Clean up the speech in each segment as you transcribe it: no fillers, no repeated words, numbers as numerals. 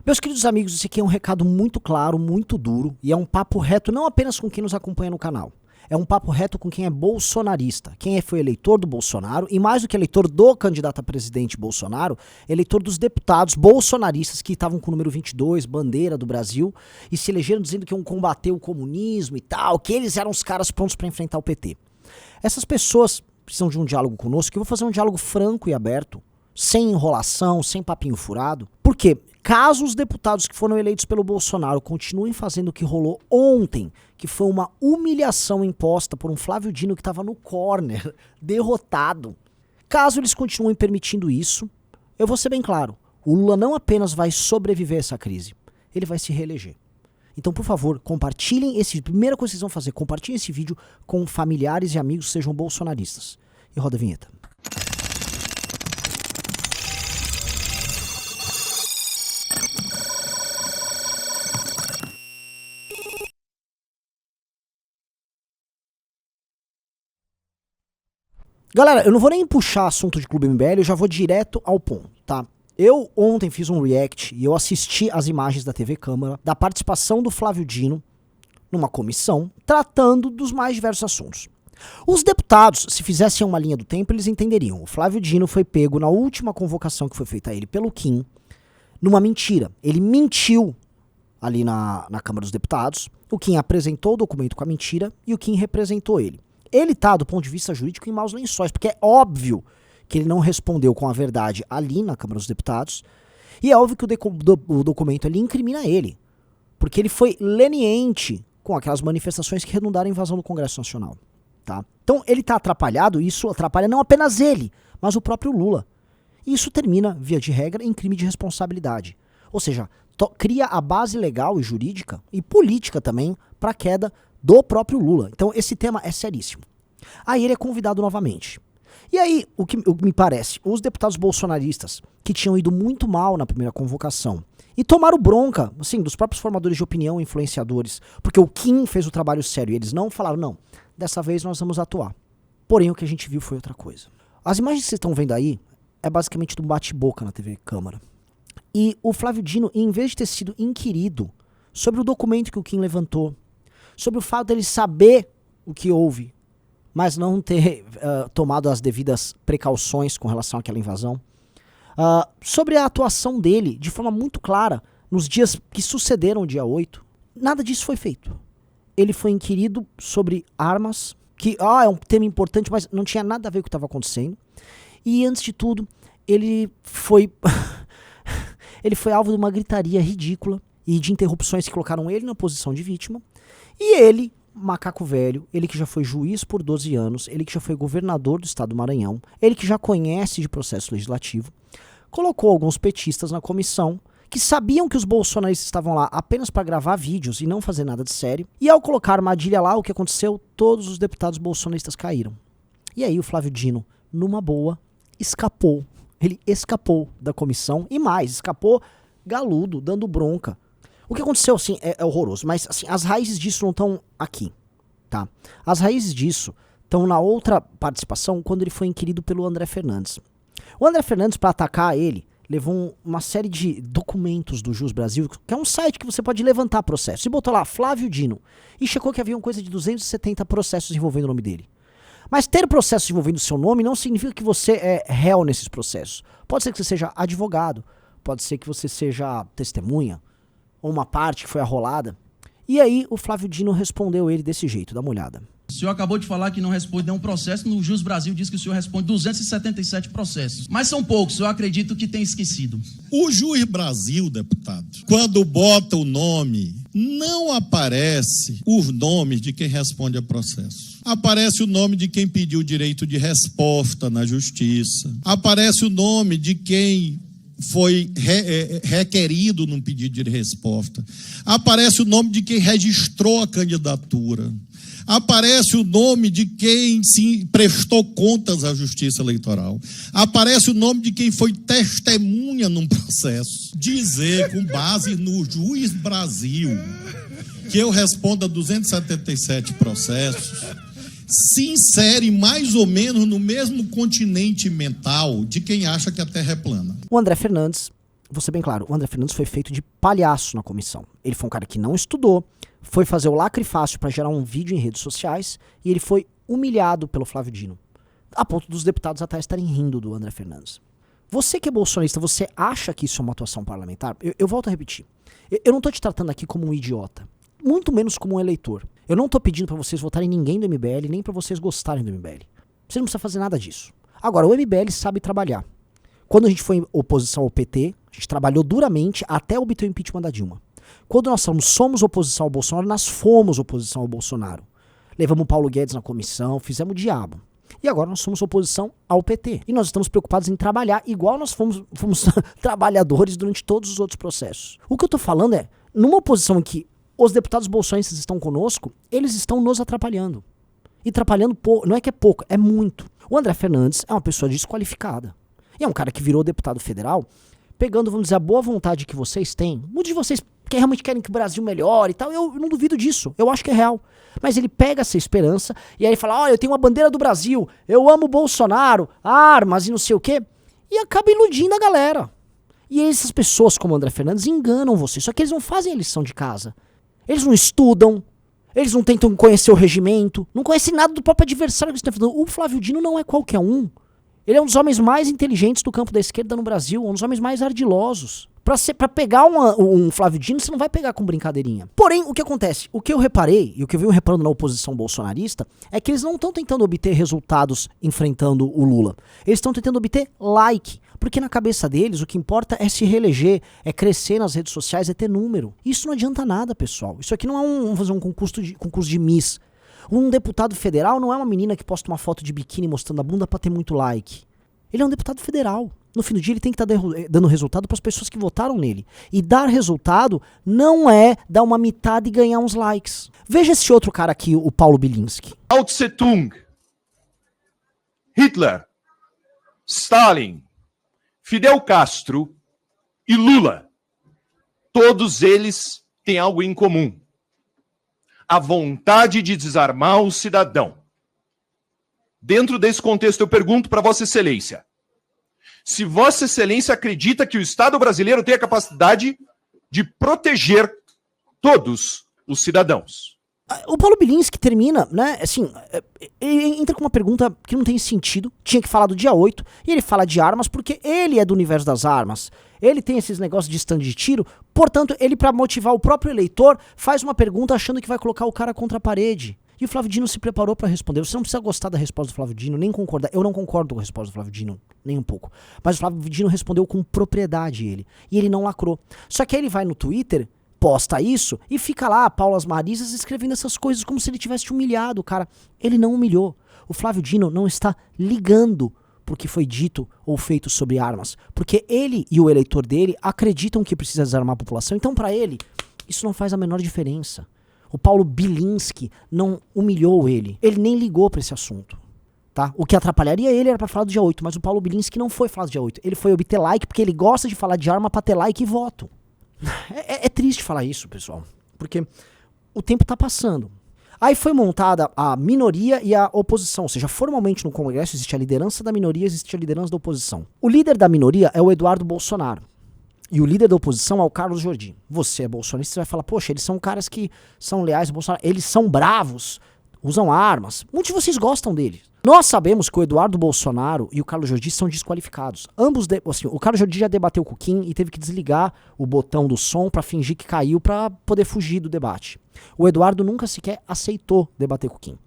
Meus queridos amigos, esse aqui é um recado muito claro, muito duro, e é um papo reto não apenas com quem nos acompanha no canal. É um papo reto com quem é bolsonarista, quem foi eleitor do Bolsonaro, e mais do que eleitor do candidato a presidente Bolsonaro, eleitor dos deputados bolsonaristas que estavam com o número 22, bandeira do Brasil, e se elegeram dizendo que iam combater o comunismo e tal, que eles eram os caras prontos para enfrentar o PT. Essas pessoas precisam de um diálogo conosco, que eu vou fazer um diálogo franco e aberto, sem enrolação, sem papinho furado. Por quê? Caso os deputados que foram eleitos pelo Bolsonaro continuem fazendo o que rolou ontem, que foi uma humilhação imposta por um Flávio Dino que estava no corner, derrotado. Caso eles continuem permitindo isso, eu vou ser bem claro, o Lula não apenas vai sobreviver a essa crise, ele vai se reeleger. Então, por favor, compartilhem esse... Primeira coisa que vocês vão fazer, compartilhem esse vídeo com familiares e amigos que sejam bolsonaristas. E roda a vinheta. Galera, eu não vou nem puxar assunto de Clube MBL, eu já vou direto ao ponto, tá? Eu ontem fiz um react e eu assisti as imagens da TV Câmara da participação do Flávio Dino numa comissão tratando dos mais diversos assuntos. Os deputados, se fizessem uma linha do tempo, eles entenderiam. O Flávio Dino foi pego na última convocação que foi feita a ele pelo Kim numa mentira. Ele mentiu ali na Câmara dos Deputados, o Kim apresentou o documento com a mentira e o Kim representou ele. Ele tá, do ponto de vista jurídico, em maus lençóis, porque é óbvio que ele não respondeu com a verdade ali na Câmara dos Deputados, e é óbvio que o documento ali incrimina ele, porque ele foi leniente com aquelas manifestações que redundaram em invasão do Congresso Nacional, tá? Então ele tá atrapalhado, e isso atrapalha não apenas ele, mas o próprio Lula. E isso termina, via de regra, em crime de responsabilidade. Ou seja, cria a base legal e jurídica, e política também, para a queda do próprio Lula. Então esse tema é seríssimo. Aí ele é convidado novamente. E aí, o que me parece, os deputados bolsonaristas que tinham ido muito mal na primeira convocação e tomaram bronca, assim, dos próprios formadores de opinião, influenciadores, porque o Kim fez o trabalho sério e eles não falaram, não, dessa vez nós vamos atuar. Porém, o que a gente viu foi outra coisa. As imagens que vocês estão vendo aí é basicamente do bate-boca na TV Câmara. E o Flávio Dino, em vez de ter sido inquirido sobre o documento que o Kim levantou, sobre o fato dele saber o que houve, mas não ter tomado as devidas precauções com relação àquela invasão, sobre a atuação dele de forma muito clara nos dias que sucederam o dia 8, nada disso foi feito. Ele foi inquirido sobre armas, que é um tema importante, mas não tinha nada a ver com o que estava acontecendo. E antes de tudo, ele foi ele foi alvo de uma gritaria ridícula e de interrupções que colocaram ele na posição de vítima. E ele, macaco velho, ele que já foi juiz por 12 anos, ele que já foi governador do estado do Maranhão, ele que já conhece de processo legislativo, colocou alguns petistas na comissão que sabiam que os bolsonaristas estavam lá apenas para gravar vídeos e não fazer nada de sério. E ao colocar a armadilha lá, o que aconteceu? Todos os deputados bolsonaristas caíram. E aí o Flávio Dino, numa boa, escapou. Ele escapou da comissão e mais, escapou galudo, dando bronca. O que aconteceu, assim, é horroroso, mas assim, as raízes disso não estão aqui, tá? As raízes disso estão na outra participação, quando ele foi inquirido pelo André Fernandes. O André Fernandes, para atacar ele, levou uma série de documentos do Jus Brasil, que é um site que você pode levantar processo, e botou lá, Flávio Dino, e checou que havia coisa de 270 processos envolvendo o nome dele. Mas ter processos envolvendo o seu nome não significa que você é réu nesses processos. Pode ser que você seja advogado, pode ser que você seja testemunha, ou uma parte que foi arrolada. E aí o Flávio Dino respondeu ele desse jeito, dá uma olhada. O senhor acabou de falar que não responde nenhum processo, no Jus Brasil diz que o senhor responde 277 processos. Mas são poucos, eu acredito que tem esquecido. O Jus Brasil, deputado, quando bota o nome, não aparece os nomes de quem responde a processo. Aparece o nome de quem pediu direito de resposta na justiça. Aparece o nome de quem foi requerido num pedido de resposta. Aparece o nome de quem registrou a candidatura. Aparece o nome de quem se prestou contas à Justiça Eleitoral. Aparece o nome de quem foi testemunha num processo. Dizer, com base no Jus Brasil, que eu respondo a 277 processos, se insere mais ou menos no mesmo continente mental de quem acha que a Terra é plana. O André Fernandes vou ser bem claro, o André Fernandes foi feito de palhaço na comissão. Ele foi um cara que não estudou, foi fazer o lacre fácil para gerar um vídeo em redes sociais e ele foi humilhado pelo Flávio Dino, a ponto dos deputados até estarem rindo do André Fernandes. Você que é bolsonarista, você acha que isso é uma atuação parlamentar? Eu volto a repetir. Eu não tô te tratando aqui como um idiota, muito menos como um eleitor. Eu não tô pedindo para vocês votarem em ninguém do MBL, nem para vocês gostarem do MBL. Você não precisa fazer nada disso. Agora, o MBL sabe trabalhar. Quando a gente foi em oposição ao PT, a gente trabalhou duramente até obter o impeachment da Dilma. Quando nós somos oposição ao Bolsonaro, nós fomos oposição ao Bolsonaro. Levamos o Paulo Guedes na comissão, fizemos o diabo. E agora nós somos oposição ao PT. E nós estamos preocupados em trabalhar igual nós fomos trabalhadores durante todos os outros processos. O que eu tô falando é, numa oposição em que os deputados bolsonaristas estão conosco, eles estão nos atrapalhando. E atrapalhando não é que é pouco, é muito. O André Fernandes é uma pessoa desqualificada. E é um cara que virou deputado federal, pegando, vamos dizer, a boa vontade que vocês têm. Muitos de vocês que realmente querem que o Brasil melhore e tal, eu não duvido disso, eu acho que é real. Mas ele pega essa esperança e aí ele fala, ó, eu tenho uma bandeira do Brasil, eu amo o Bolsonaro, armas e não sei o quê, e acaba iludindo a galera. E essas pessoas como o André Fernandes enganam você, só que eles não fazem a lição de casa. Eles não estudam, eles não tentam conhecer o regimento, não conhecem nada do próprio adversário que eles estão falando. O Flávio Dino não é qualquer um. Ele é um dos homens mais inteligentes do campo da esquerda no Brasil, um dos homens mais ardilosos. Pra pegar um Flávio Dino, você não vai pegar com brincadeirinha. Porém, o que acontece? O que eu reparei, e o que eu venho reparando na oposição bolsonarista, é que eles não estão tentando obter resultados enfrentando o Lula. Eles estão tentando obter like. Porque na cabeça deles, o que importa é se reeleger, é crescer nas redes sociais, é ter número. Isso não adianta nada, pessoal. Isso aqui não é fazer um concurso de Miss. Um deputado federal não é uma menina que posta uma foto de biquíni mostrando a bunda pra ter muito like. Ele é um deputado federal. No fim do dia ele tem que estar dando resultado para as pessoas que votaram nele. E dar resultado não é dar uma mitada e ganhar uns likes. Veja esse outro cara aqui, o Paulo Bilinski. Mao Tse-tung, Hitler, Stalin, Fidel Castro e Lula. Todos eles têm algo em comum. A vontade de desarmar o cidadão. Dentro desse contexto, eu pergunto para Vossa Excelência, se Vossa Excelência acredita que o Estado brasileiro tem a capacidade de proteger todos os cidadãos. O Paulo Bilinski termina, né, assim, ele entra com uma pergunta que não tem sentido, tinha que falar do dia 8, e ele fala de armas porque ele é do universo das armas. Ele tem esses negócios de stand de tiro, portanto, ele, para motivar o próprio eleitor, faz uma pergunta achando que vai colocar o cara contra a parede. E o Flávio Dino se preparou para responder. Você não precisa gostar da resposta do Flávio Dino, nem concordar. Eu não concordo com a resposta do Flávio Dino, nem um pouco. Mas o Flávio Dino respondeu com propriedade ele. E ele não lacrou. Só que aí ele vai no Twitter, posta isso e fica lá, Paulas Marisas, escrevendo essas coisas como se ele tivesse humilhado o cara. Ele não humilhou. O Flávio Dino não está ligando pro que foi dito ou feito sobre armas. Porque ele e o eleitor dele acreditam que precisa desarmar a população. Então, para ele, isso não faz a menor diferença. O Paulo Bilinski não humilhou ele. Ele nem ligou pra esse assunto. Tá? O que atrapalharia ele era pra falar do dia 8, mas o Paulo Bilinski não foi falar do dia 8. Ele foi obter like porque ele gosta de falar de arma pra ter like e voto. É triste falar isso, pessoal. Porque o tempo tá passando. Aí foi montada a minoria e a oposição. Ou seja, formalmente no Congresso existe a liderança da minoria, existe a liderança da oposição. O líder da minoria é o Eduardo Bolsonaro. E o líder da oposição é o Carlos Jordi. Você é bolsonarista, você vai falar, poxa, eles são caras que são leais ao Bolsonaro. Eles são bravos, usam armas. Muitos de vocês gostam deles. Nós sabemos que o Eduardo Bolsonaro e o Carlos Jordi são desqualificados. Ambos, assim, o Carlos Jordi já debateu com o Kim e teve que desligar o botão do som pra fingir que caiu pra poder fugir do debate. O Eduardo nunca sequer aceitou debater com o Kim.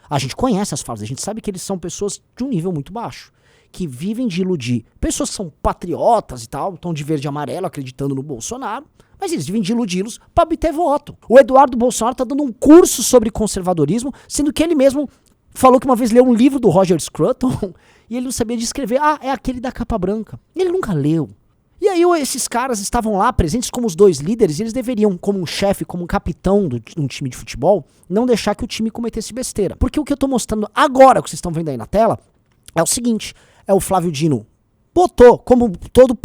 A gente conhece as falas, a gente sabe que eles são pessoas de um nível muito baixo, que vivem de iludir. Pessoas que são patriotas e tal, estão de verde e amarelo acreditando no Bolsonaro, mas eles vivem de iludi-los para obter voto. O Eduardo Bolsonaro tá dando um curso sobre conservadorismo, sendo que ele mesmo falou que uma vez leu um livro do Roger Scruton e ele não sabia de escrever. Ah, é aquele da capa branca. Ele nunca leu. E aí esses caras estavam lá presentes como os dois líderes e eles deveriam, como um chefe, como um capitão de um time de futebol, não deixar que o time cometesse besteira. Porque o que eu tô mostrando agora, que vocês estão vendo aí na tela, é o seguinte, é o Flávio Dino botou, como todo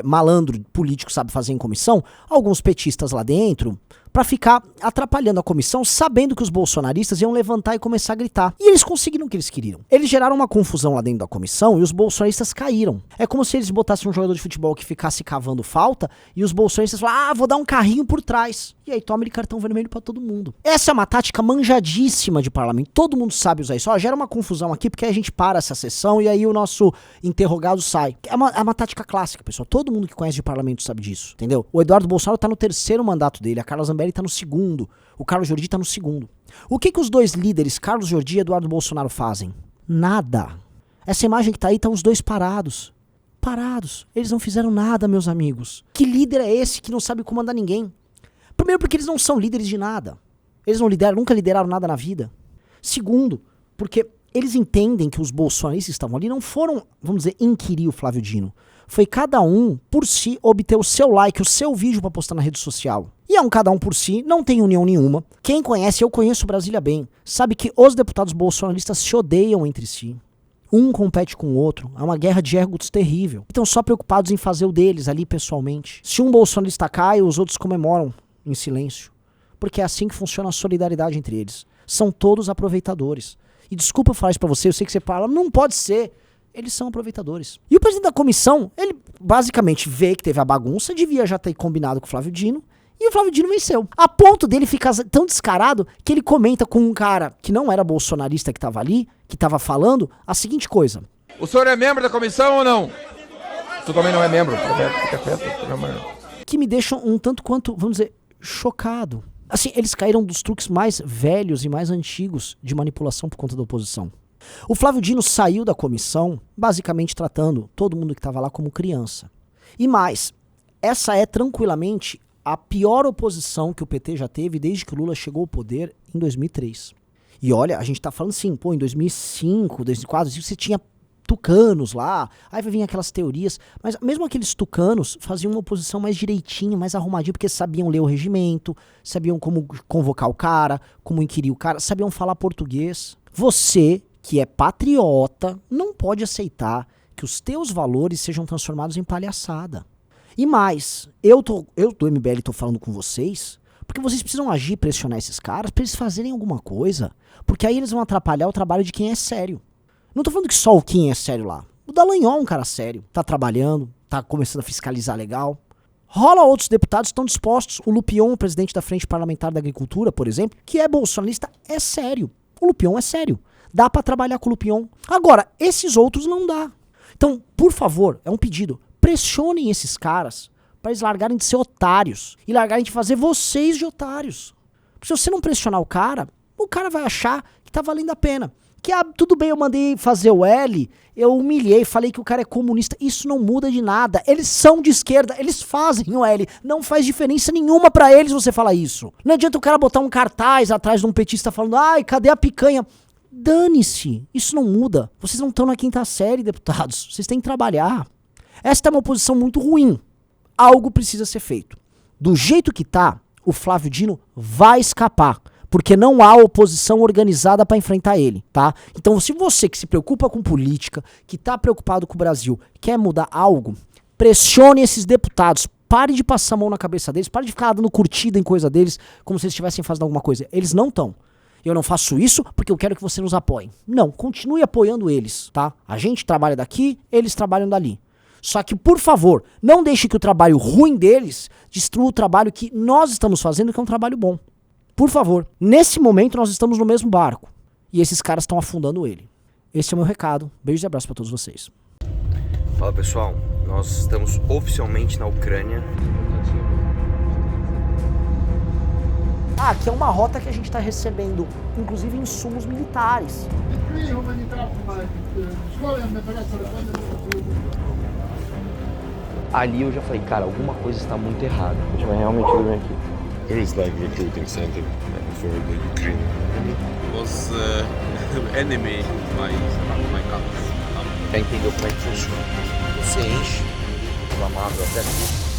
malandro político sabe fazer em comissão, alguns petistas lá dentro, pra ficar atrapalhando a comissão, sabendo que os bolsonaristas iam levantar e começar a gritar. E eles conseguiram o que eles queriam. Eles geraram uma confusão lá dentro da comissão e os bolsonaristas caíram. É como se eles botassem um jogador de futebol que ficasse cavando falta e os bolsonaristas falaram, vou dar um carrinho por trás. E aí toma de cartão vermelho pra todo mundo. Essa é uma tática manjadíssima de parlamento. Todo mundo sabe usar isso. Gera uma confusão aqui porque a gente para essa sessão e aí o nosso interrogado sai. É uma tática clássica, pessoal. Todo mundo que conhece de parlamento sabe disso, entendeu? O Eduardo Bolsonaro tá no 3º mandato dele, a Carla Zambelli tá no 2º, o Carlos Jordi tá no 2º. O que os dois líderes, Carlos Jordi e Eduardo Bolsonaro, fazem? Nada. Essa imagem que tá aí, tá os dois parados. Parados. Eles não fizeram nada, meus amigos. Que líder é esse que não sabe comandar ninguém? Primeiro porque eles não são líderes de nada. Eles nunca lideraram nada na vida. Segundo, porque eles entendem que os bolsonaristas que estavam ali não foram, vamos dizer, inquirir o Flávio Dino. Foi cada um, por si, obter o seu like, o seu vídeo pra postar na rede social. E é um cada um por si, não tem união nenhuma. Quem conhece, eu conheço Brasília bem, sabe que os deputados bolsonaristas se odeiam entre si. Um compete com o outro, é uma guerra de egos terrível. Estão só preocupados em fazer o deles ali pessoalmente. Se um bolsonarista cai, os outros comemoram em silêncio. Porque é assim que funciona a solidariedade entre eles. São todos aproveitadores. E desculpa falar isso pra você, eu sei que você fala, não pode ser. Eles são aproveitadores. E o presidente da comissão, ele basicamente vê que teve a bagunça, devia já ter combinado com o Flávio Dino, e o Flávio Dino venceu. A ponto dele ficar tão descarado que ele comenta com um cara que não era bolsonarista que tava ali, que tava falando, a seguinte coisa. O senhor é membro da comissão ou não? O senhor também não é membro. Fica quieto. Que me deixam um tanto quanto, vamos dizer, chocado. Assim, eles caíram dos truques mais velhos e mais antigos de manipulação por conta da oposição. O Flávio Dino saiu da comissão basicamente tratando todo mundo que estava lá como criança. E mais, essa é tranquilamente a pior oposição que o PT já teve desde que o Lula chegou ao poder em 2003. E olha, a gente tá falando assim, em 2005, 2004, você tinha tucanos lá, aí vai vir aquelas teorias, mas mesmo aqueles tucanos faziam uma oposição mais direitinha, mais arrumadinha, porque sabiam ler o regimento, sabiam como convocar o cara, como inquirir o cara, sabiam falar português. Você, que é patriota, não pode aceitar que os teus valores sejam transformados em palhaçada. E mais, eu do MBL tô falando com vocês, porque vocês precisam agir, pressionar esses caras pra eles fazerem alguma coisa, porque aí eles vão atrapalhar o trabalho de quem é sério. Não tô falando que só o Kim é sério lá. O Dallagnol é um cara sério, tá trabalhando, tá começando a fiscalizar legal. Rola outros deputados que estão dispostos. O Lupion, presidente da Frente Parlamentar da Agricultura, por exemplo, que é bolsonarista, é sério. O Lupion é sério. Dá pra trabalhar com o Lupion. Agora, esses outros não dá. Então, por favor, é um pedido. Pressionem esses caras pra eles largarem de ser otários e largarem de fazer vocês de otários. Porque se você não pressionar o cara vai achar que tá valendo a pena. Que tudo bem, eu mandei fazer o L, eu humilhei, falei que o cara é comunista. Isso não muda de nada. Eles são de esquerda, eles fazem o L. Não faz diferença nenhuma pra eles você falar isso. Não adianta o cara botar um cartaz atrás de um petista falando, ai, cadê a picanha? Dane-se, isso não muda. Vocês não estão na 5ª série, deputados. Vocês têm que trabalhar. Esta é uma posição muito ruim. Algo precisa ser feito. Do jeito que tá, o Flávio Dino vai escapar. Porque não há oposição organizada para enfrentar ele, tá? Então, se você que se preocupa com política, que tá preocupado com o Brasil, quer mudar algo, pressione esses deputados. Pare de passar a mão na cabeça deles, pare de ficar dando curtida em coisa deles, como se eles estivessem fazendo alguma coisa. Eles não estão. Eu não faço isso porque eu quero que você nos apoie. Não, continue apoiando eles, tá? A gente trabalha daqui, eles trabalham dali. Só que, por favor, não deixe que o trabalho ruim deles destrua o trabalho que nós estamos fazendo, que é um trabalho bom. Por favor, nesse momento nós estamos no mesmo barco. E esses caras estão afundando ele. Esse é o meu recado. Beijo e abraço pra todos vocês. Fala pessoal, nós estamos oficialmente na Ucrânia. Aqui é uma rota que a gente tá recebendo, inclusive insumos militares. Ali eu já falei, cara, alguma coisa está muito errada. A gente vai realmente dormir aqui. There is like recruiting center for the Ukraine. Was enemy my country. Pra entender como é que funciona. Você enche o amado até aqui.